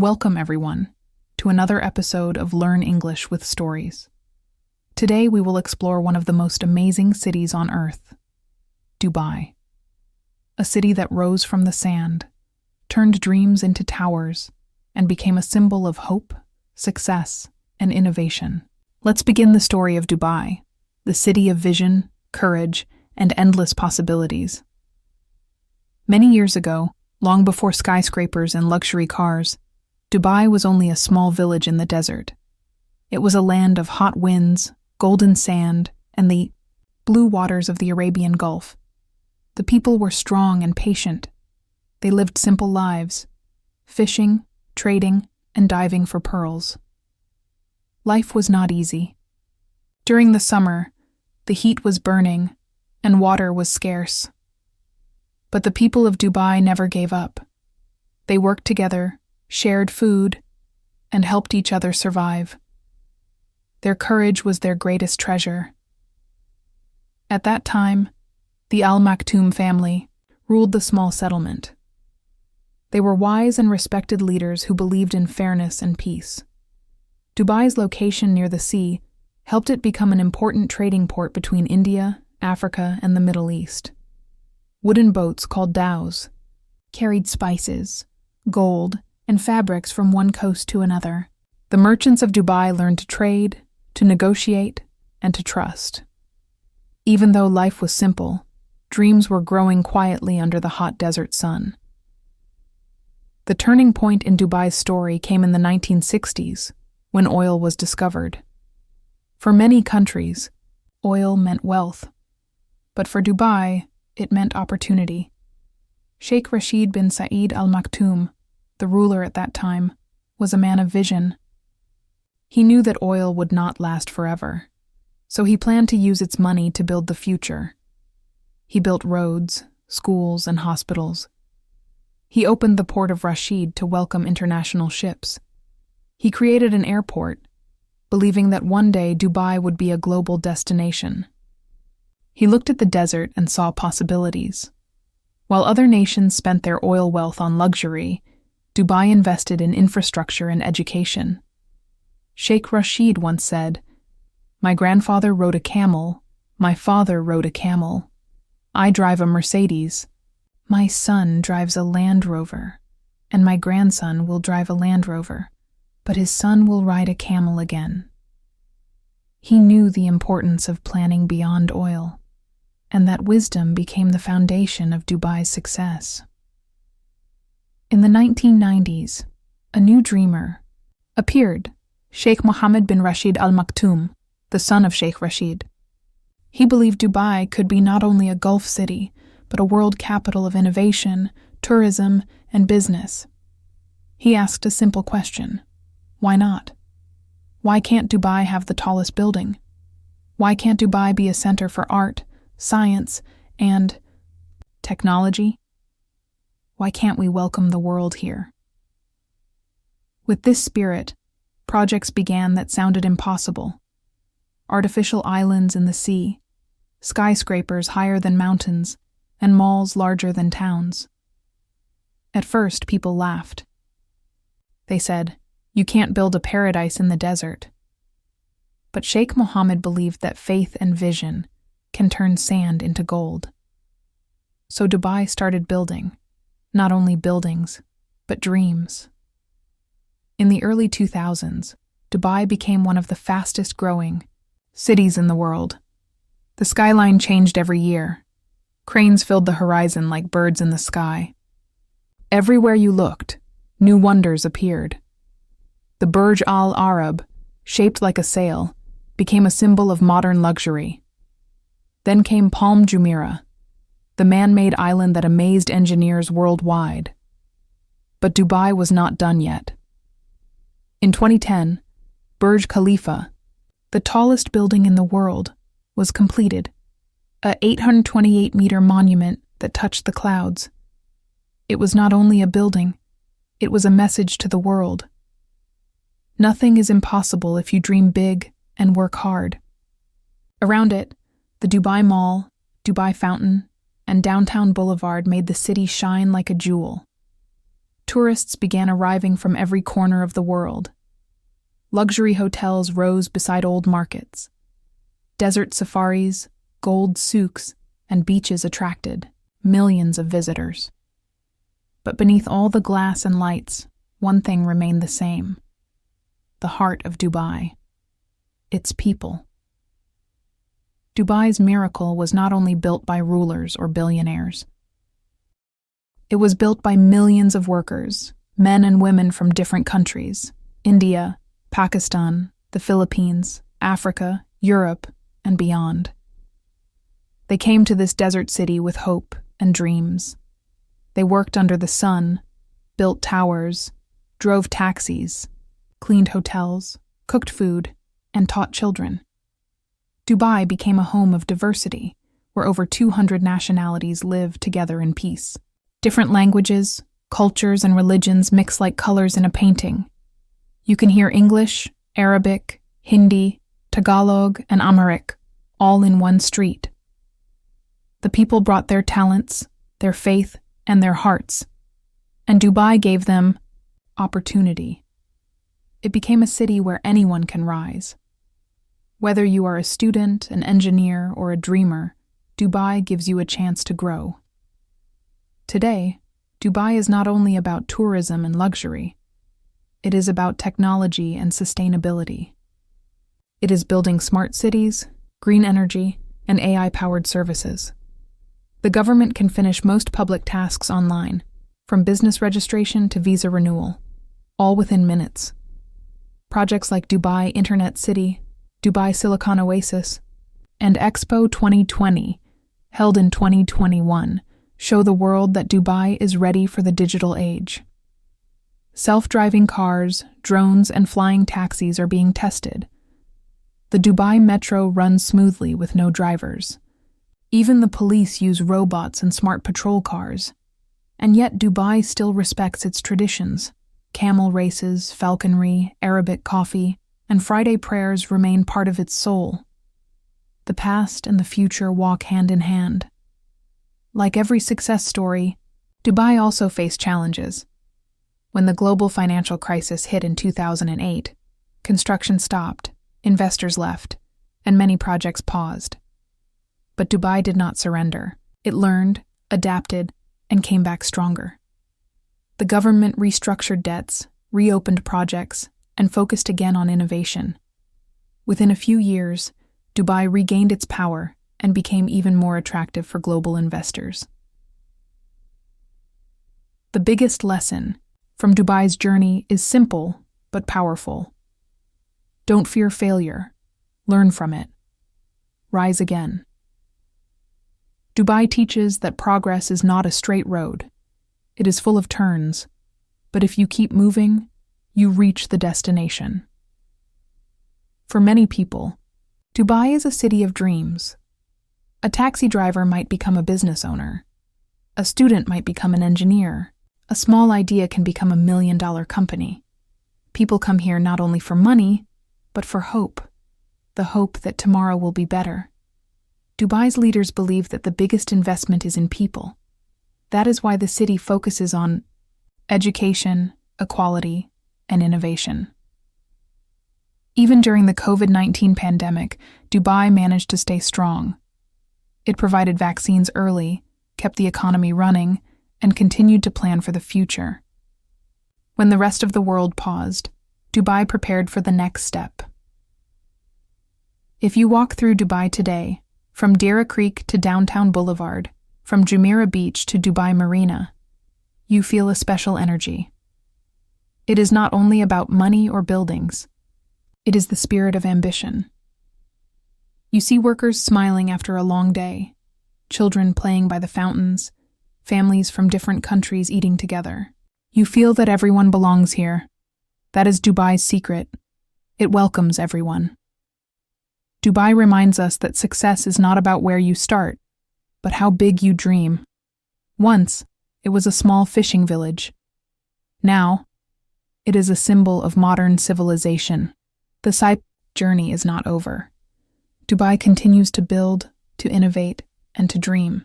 Welcome, everyone, to another episode of Learn English with Stories. Today we will explore one of the most amazing cities on Earth, Dubai. A city that rose from the sand, turned dreams into towers, and became a symbol of hope, success, and innovation. Let's begin the story of Dubai, the city of vision, courage, and endless possibilities. Many years ago, long before skyscrapers and luxury cars, Dubai was only a small village in the desert. It was a land of hot winds, golden sand, and the blue waters of the Arabian Gulf. The people were strong and patient. They lived simple lives, fishing, trading, and diving for pearls. Life was not easy. During the summer, the heat was burning, and water was scarce. But the people of Dubai never gave up. They worked together, shared food, and helped each other survive. Their courage was their greatest treasure. At that time, the Al Maktoum family ruled the small settlement. They were wise and respected leaders who believed in fairness and peace. Dubai's location near the sea helped it become an important trading port between India, Africa, and the Middle East. Wooden boats called dhows carried spices, gold, and fabrics from one coast to another. The merchants of Dubai learned to trade, to negotiate, and to trust. Even though life was simple, dreams were growing quietly under the hot desert sun. The turning point in Dubai's story came in the 1960s, when oil was discovered. For many countries, oil meant wealth. But for Dubai, it meant opportunity. Sheikh Rashid bin Saeed Al Maktoum, the ruler at that time, was a man of vision. He knew that oil would not last forever, so he planned to use its money to build the future. He built roads, schools, and hospitals. He opened the port of Rashid to welcome international ships. He created an airport, believing that one day Dubai would be a global destination. He looked at the desert and saw possibilities. While other nations spent their oil wealth on luxury, Dubai invested in infrastructure and education. Sheikh Rashid once said, "My grandfather rode a camel, my father rode a camel. I drive a Mercedes. My son drives a Land Rover, and my grandson will drive a Land Rover, but his son will ride a camel again." He knew the importance of planning beyond oil, and that wisdom became the foundation of Dubai's success. In the 1990s, a new dreamer appeared, Sheikh Mohammed bin Rashid Al Maktoum, the son of Sheikh Rashid. He believed Dubai could be not only a Gulf city, but a world capital of innovation, tourism, and business. He asked a simple question: why not? Why can't Dubai have the tallest building? Why can't Dubai be a center for art, science, and technology? Why can't we welcome the world here? With this spirit, projects began that sounded impossible. Artificial islands in the sea, skyscrapers higher than mountains, and malls larger than towns. At first, people laughed. They said, "You can't build a paradise in the desert." But Sheikh Mohammed believed that faith and vision can turn sand into gold. So Dubai started building, not only buildings, but dreams. In the early 2000s, Dubai became one of the fastest growing cities in the world. The skyline changed every year. Cranes filled the horizon like birds in the sky. Everywhere you looked, new wonders appeared. The Burj Al Arab, shaped like a sail, became a symbol of modern luxury. Then came Palm Jumeirah, the man-made island that amazed engineers worldwide. But Dubai was not done yet. In 2010, Burj Khalifa, the tallest building in the world, was completed, a 828-meter monument that touched the clouds. It was not only a building, it was a message to the world. Nothing is impossible if you dream big and work hard. Around it, the Dubai Mall, Dubai Fountain, and Downtown Boulevard made the city shine like a jewel. Tourists began arriving from every corner of the world. Luxury hotels rose beside old markets. Desert safaris, gold souks, and beaches attracted millions of visitors. But beneath all the glass and lights, one thing remained the same: the heart of Dubai, its people. Dubai's miracle was not only built by rulers or billionaires. It was built by millions of workers, men and women from different countries: India, Pakistan, the Philippines, Africa, Europe, and beyond. They came to this desert city with hope and dreams. They worked under the sun, built towers, drove taxis, cleaned hotels, cooked food, and taught children. Dubai became a home of diversity, where over 200 nationalities live together in peace. Different languages, cultures, and religions mix like colors in a painting. You can hear English, Arabic, Hindi, Tagalog, and Amharic, all in one street. The people brought their talents, their faith, and their hearts, and Dubai gave them opportunity. It became a city where anyone can rise. Whether you are a student, an engineer, or a dreamer, Dubai gives you a chance to grow. Today, Dubai is not only about tourism and luxury. It is about technology and sustainability. It is building smart cities, green energy, and AI-powered services. The government can finish most public tasks online, from business registration to visa renewal, all within minutes. Projects like Dubai Internet City, Dubai Silicon Oasis, and Expo 2020, held in 2021, show the world that Dubai is ready for the digital age. Self-driving cars, drones, and flying taxis are being tested. The Dubai Metro runs smoothly with no drivers. Even the police use robots and smart patrol cars. And yet Dubai still respects its traditions. Camel races, falconry, Arabic coffee, and Friday prayers remain part of its soul. The past and the future walk hand in hand. Like every success story, Dubai also faced challenges. When the global financial crisis hit in 2008, construction stopped, investors left, and many projects paused. But Dubai did not surrender. It learned, adapted, and came back stronger. The government restructured debts, reopened projects, and focused again on innovation. Within a few years, Dubai regained its power and became even more attractive for global investors. The biggest lesson from Dubai's journey is simple but powerful. Don't fear failure. Learn from it. Rise again. Dubai teaches that progress is not a straight road. It is full of turns, but if you keep moving, you reach the destination. For many people, Dubai is a city of dreams. A taxi driver might become a business owner. A student might become an engineer. A small idea can become $1 million company. People come here not only for money, but for hope. The hope that tomorrow will be better. Dubai's leaders believe that the biggest investment is in people. That is why the city focuses on education, equality, and innovation. Even during the COVID-19 pandemic, Dubai managed to stay strong. It provided vaccines early, kept the economy running, and continued to plan for the future. When the rest of the world paused, Dubai prepared for the next step. If you walk through Dubai today, from Deira Creek to Downtown Boulevard, from Jumeirah Beach to Dubai Marina, you feel a special energy. It is not only about money or buildings. It is the spirit of ambition. You see workers smiling after a long day, children playing by the fountains, families from different countries eating together. You feel that everyone belongs here. That is Dubai's secret. It welcomes everyone. Dubai reminds us that success is not about where you start, but how big you dream. Once, it was a small fishing village. Now, it is a symbol of modern civilization. The Cyprus journey is not over. Dubai continues to build, to innovate, and to dream.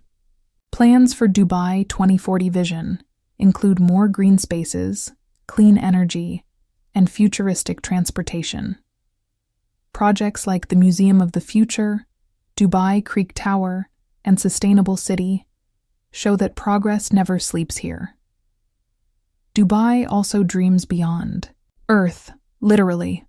Plans for Dubai 2040 vision. include more green spaces, clean energy, and futuristic transportation. Projects like the Museum of the Future, Dubai Creek Tower, and Sustainable City show that progress never sleeps here. Dubai also dreams beyond Earth, literally.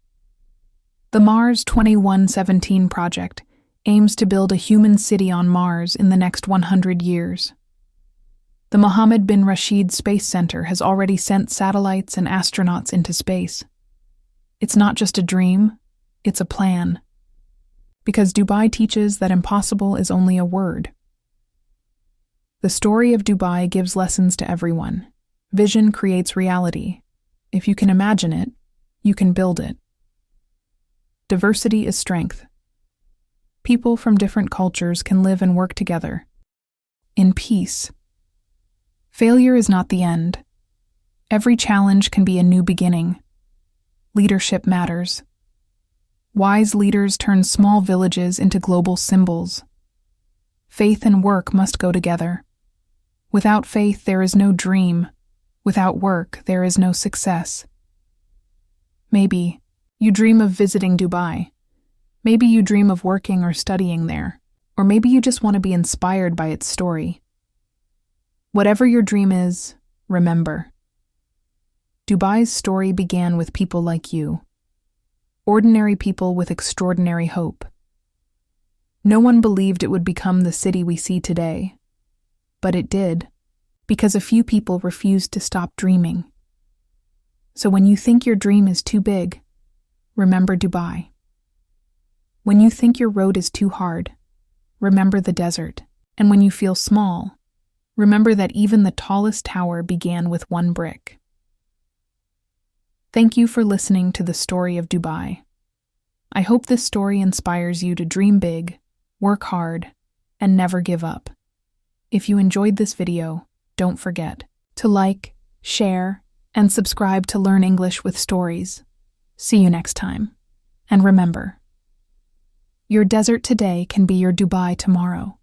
The Mars 2117 project aims to build a human city on Mars in the next 100 years. The Mohammed bin Rashid Space Center has already sent satellites and astronauts into space. It's not just a dream, it's a plan. Because Dubai teaches that impossible is only a word. The story of Dubai gives lessons to everyone. Vision creates reality. If you can imagine it, you can build it. Diversity is strength. People from different cultures can live and work together in peace. Failure is not the end. Every challenge can be a new beginning. Leadership matters. Wise leaders turn small villages into global symbols. Faith and work must go together. Without faith, there is no dream. Without work, there is no success. Maybe you dream of visiting Dubai. Maybe you dream of working or studying there. Or maybe you just want to be inspired by its story. Whatever your dream is, remember. Dubai's story began with people like you. Ordinary people with extraordinary hope. No one believed it would become the city we see today. But it did, because a few people refused to stop dreaming. So when you think your dream is too big, remember Dubai. When you think your road is too hard, remember the desert. And when you feel small, remember that even the tallest tower began with one brick. Thank you for listening to the story of Dubai. I hope this story inspires you to dream big, work hard, and never give up. If you enjoyed this video, don't forget to like, share, and subscribe to Learn English with Stories. See you next time. And remember, your desert today can be your Dubai tomorrow.